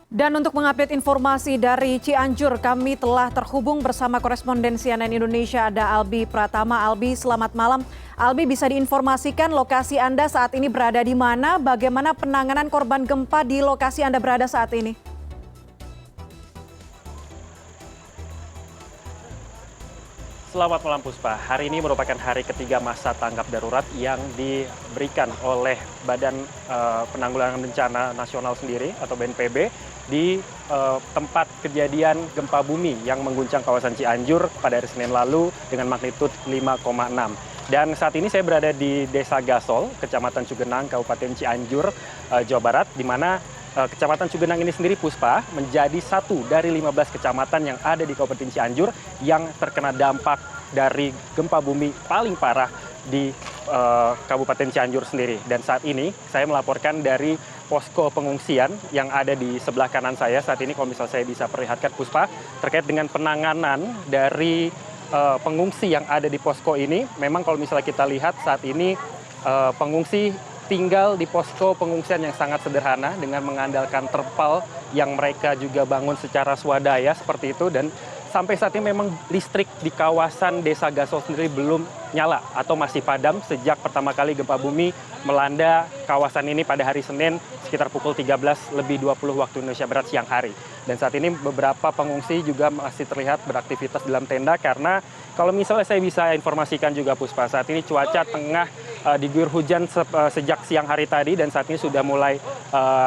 Dan untuk mengupdate informasi dari Cianjur, kami telah terhubung bersama koresponden CNN Indonesia, ada Albi Pratama. Albi, selamat malam. Albi, bisa diinformasikan lokasi Anda saat ini berada di mana? Bagaimana penanganan korban gempa di lokasi Anda berada saat ini? Selamat malam Puspa. Hari ini merupakan hari ketiga masa tanggap darurat yang diberikan oleh Badan Penanggulangan Bencana Nasional sendiri atau BNPB di tempat kejadian gempa bumi yang mengguncang kawasan Cianjur pada hari Senin lalu dengan magnitud 5,6. Dan saat ini saya berada di Desa Gasol, Kecamatan Cugenang, Kabupaten Cianjur, Jawa Barat, di mana Kecamatan Cugenang ini sendiri, Puspa, menjadi satu dari 15 kecamatan yang ada di Kabupaten Cianjur yang terkena dampak dari gempa bumi paling parah di Kabupaten Cianjur sendiri. Dan saat ini saya melaporkan dari posko pengungsian yang ada di sebelah kanan saya. Saat ini kalau misalnya saya bisa perlihatkan, Puspa, terkait dengan penanganan dari pengungsi yang ada di posko ini. Memang kalau misalnya kita lihat saat ini pengungsi tinggal di posko pengungsian yang sangat sederhana dengan mengandalkan terpal yang mereka juga bangun secara swadaya seperti itu. Dan sampai saat ini memang listrik di kawasan Desa Gasol sendiri belum nyala atau masih padam sejak pertama kali gempa bumi melanda kawasan ini pada hari Senin sekitar pukul 13.20 waktu Indonesia Barat siang hari. Dan saat ini beberapa pengungsi juga masih terlihat beraktivitas dalam tenda karena kalau misalnya saya bisa informasikan juga, Puspa, saat ini cuaca tengah diguyur hujan sejak siang hari tadi dan saat ini sudah mulai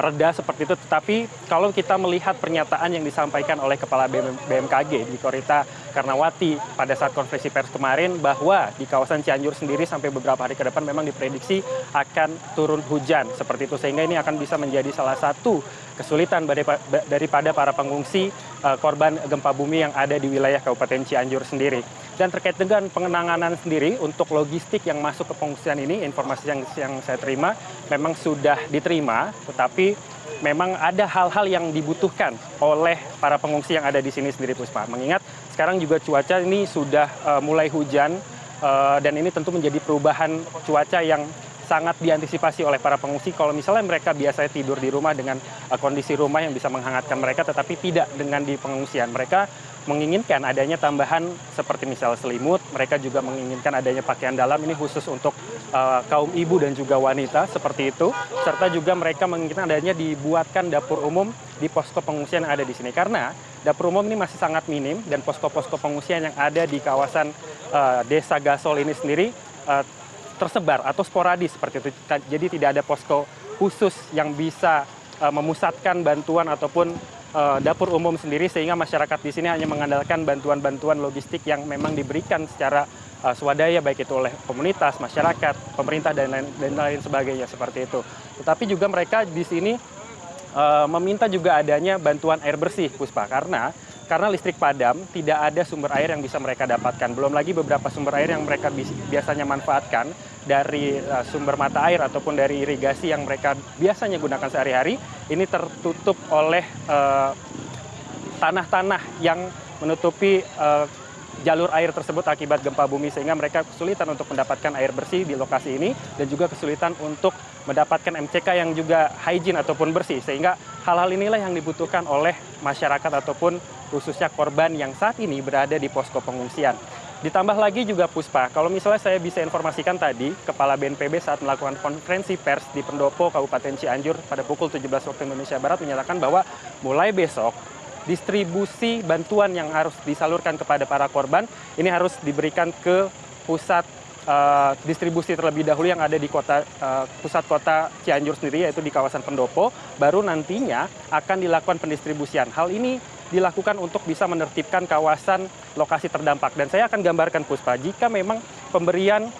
reda seperti itu. Tetapi kalau kita melihat pernyataan yang disampaikan oleh Kepala BMKG di Korita Karnawati pada saat konferensi pers kemarin bahwa di kawasan Cianjur sendiri sampai beberapa hari ke depan memang diprediksi akan turun hujan seperti itu, sehingga ini akan bisa menjadi salah satu kesulitan daripada para pengungsi korban gempa bumi yang ada di wilayah Kabupaten Cianjur sendiri. Dan terkait dengan pengenangan sendiri untuk logistik yang masuk ke pengungsian ini, informasi yang saya terima memang sudah diterima, tetapi memang ada hal-hal yang dibutuhkan oleh para pengungsi yang ada di sini sendiri, Puspa. Mengingat sekarang juga cuaca ini sudah mulai hujan dan ini tentu menjadi perubahan cuaca yang sangat diantisipasi oleh para pengungsi. Kalau misalnya mereka biasanya tidur di rumah dengan kondisi rumah yang bisa menghangatkan mereka, tetapi tidak dengan di pengungsian. Mereka menginginkan adanya tambahan seperti misal selimut, mereka juga menginginkan adanya pakaian dalam, ini khusus untuk kaum ibu dan juga wanita seperti itu. Serta juga mereka menginginkan adanya dibuatkan dapur umum di posko pengungsian yang ada di sini. Karena dapur umum ini masih sangat minim dan posko-posko pengungsian yang ada di kawasan Desa Gasol ini sendiri tersebar atau sporadis seperti itu. Jadi tidak ada posko khusus yang bisa memusatkan bantuan ataupun dapur umum sendiri, sehingga masyarakat di sini hanya mengandalkan bantuan-bantuan logistik yang memang diberikan secara swadaya, baik itu oleh komunitas, masyarakat, pemerintah dan lain sebagainya seperti itu. Tetapi juga mereka di sini meminta juga adanya bantuan air bersih, Puspa, karena listrik padam, tidak ada sumber air yang bisa mereka dapatkan. Belum lagi beberapa sumber air yang mereka biasanya manfaatkan dari sumber mata air ataupun dari irigasi yang mereka biasanya gunakan sehari-hari, ini tertutup oleh tanah-tanah yang menutupi jalur air tersebut akibat gempa bumi, sehingga mereka kesulitan untuk mendapatkan air bersih di lokasi ini dan juga kesulitan untuk mendapatkan MCK yang juga hygiene ataupun bersih, sehingga hal-hal inilah yang dibutuhkan oleh masyarakat ataupun khususnya korban yang saat ini berada di posko pengungsian. Ditambah lagi juga, Puspa, kalau misalnya saya bisa informasikan tadi, Kepala BNPB saat melakukan konferensi pers di Pendopo, Kabupaten Cianjur pada pukul 17 waktu Indonesia Barat menyatakan bahwa mulai besok distribusi bantuan yang harus disalurkan kepada para korban ini harus diberikan ke pusat distribusi terlebih dahulu yang ada di pusat kota Cianjur sendiri, yaitu di kawasan Pendopo, baru nantinya akan dilakukan pendistribusian. Hal ini dilakukan untuk bisa menertibkan kawasan lokasi terdampak. Dan saya akan gambarkan, Puspa, jika memang pemberian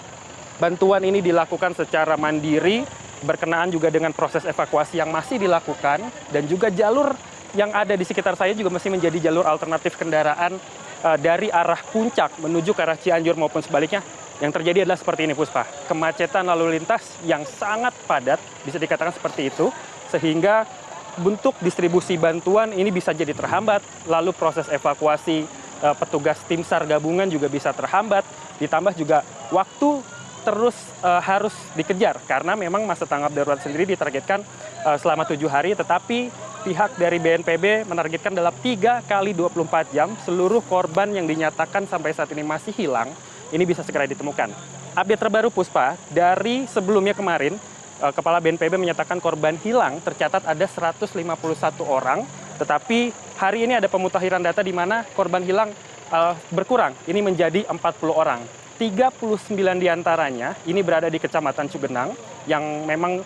bantuan ini dilakukan secara mandiri, berkenaan juga dengan proses evakuasi yang masih dilakukan, dan juga jalur yang ada di sekitar saya juga masih menjadi jalur alternatif kendaraan dari arah puncak menuju ke arah Cianjur maupun sebaliknya. Yang terjadi adalah seperti ini, Puspa. Kemacetan lalu lintas yang sangat padat, bisa dikatakan seperti itu, sehingga bentuk distribusi bantuan ini bisa jadi terhambat, lalu proses evakuasi petugas tim SAR gabungan juga bisa terhambat, ditambah juga waktu terus harus dikejar, karena memang masa tanggap darurat sendiri ditargetkan selama 7 hari, tetapi pihak dari BNPB menargetkan dalam 3 kali 24 jam seluruh korban yang dinyatakan sampai saat ini masih hilang, ini bisa segera ditemukan. Update terbaru Puspa, dari sebelumnya kemarin, Kepala BNPB menyatakan korban hilang tercatat ada 151 orang, tetapi hari ini ada pemutakhiran data di mana korban hilang berkurang, ini menjadi 40 orang. 39 diantaranya ini berada di Kecamatan Cugenang, yang memang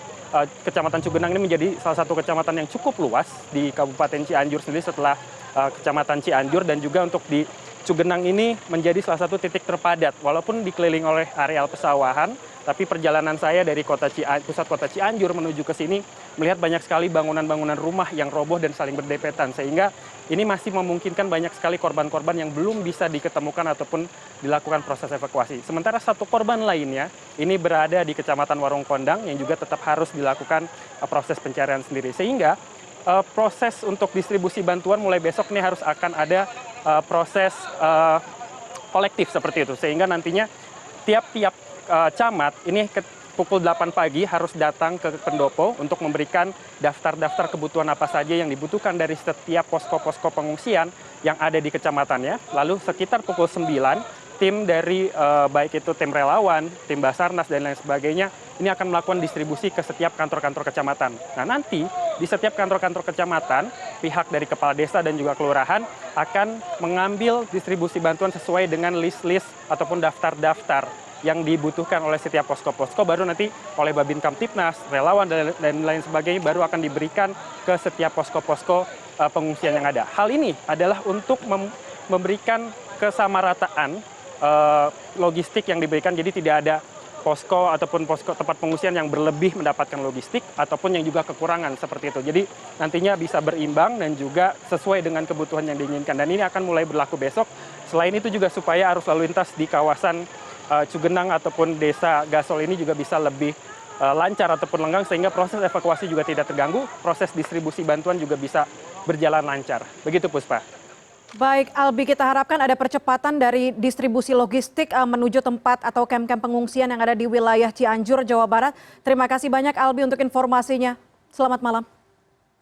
Kecamatan Cugenang ini menjadi salah satu kecamatan yang cukup luas di Kabupaten Cianjur sendiri setelah Kecamatan Cianjur, dan juga untuk di Cugenang ini menjadi salah satu titik terpadat. Walaupun dikelilingi oleh areal pesawahan, tapi perjalanan saya dari pusat kota Cianjur menuju ke sini melihat banyak sekali bangunan-bangunan rumah yang roboh dan saling berdepetan, sehingga ini masih memungkinkan banyak sekali korban-korban yang belum bisa diketemukan ataupun dilakukan proses evakuasi. Sementara satu korban lainnya ini berada di Kecamatan Warung Kondang yang juga tetap harus dilakukan proses pencarian sendiri, sehingga proses untuk distribusi bantuan mulai besok ini harus akan ada proses kolektif seperti itu, sehingga nantinya tiap-tiap camat ini pukul 8 pagi harus datang ke pendopo untuk memberikan daftar-daftar kebutuhan apa saja yang dibutuhkan dari setiap posko-posko pengungsian yang ada di kecamatannya. Lalu sekitar pukul 9, tim dari baik itu tim relawan, tim Basarnas, dan lain sebagainya, ini akan melakukan distribusi ke setiap kantor-kantor kecamatan. Nah, nanti di setiap kantor-kantor kecamatan, pihak dari kepala desa dan juga kelurahan akan mengambil distribusi bantuan sesuai dengan list-list ataupun daftar-daftar yang dibutuhkan oleh setiap posko-posko, baru nanti oleh Babin Kamtipnas, relawan, dan lain sebagainya baru akan diberikan ke setiap posko-posko pengungsian yang ada. Hal ini adalah untuk memberikan kesamarataan logistik yang diberikan, jadi tidak ada posko ataupun posko tempat pengungsian yang berlebih mendapatkan logistik ataupun yang juga kekurangan seperti itu. Jadi nantinya bisa berimbang dan juga sesuai dengan kebutuhan yang diinginkan, dan ini akan mulai berlaku besok. Selain itu juga supaya arus lalu lintas di kawasan Cugenang ataupun desa Gasol ini juga bisa lebih lancar ataupun lenggang, sehingga proses evakuasi juga tidak terganggu, proses distribusi bantuan juga bisa berjalan lancar. Begitu Puspa. Baik, Albi, kita harapkan ada percepatan dari distribusi logistik menuju tempat atau kem-kem pengungsian yang ada di wilayah Cianjur, Jawa Barat. Terima kasih banyak Albi untuk informasinya. Selamat malam.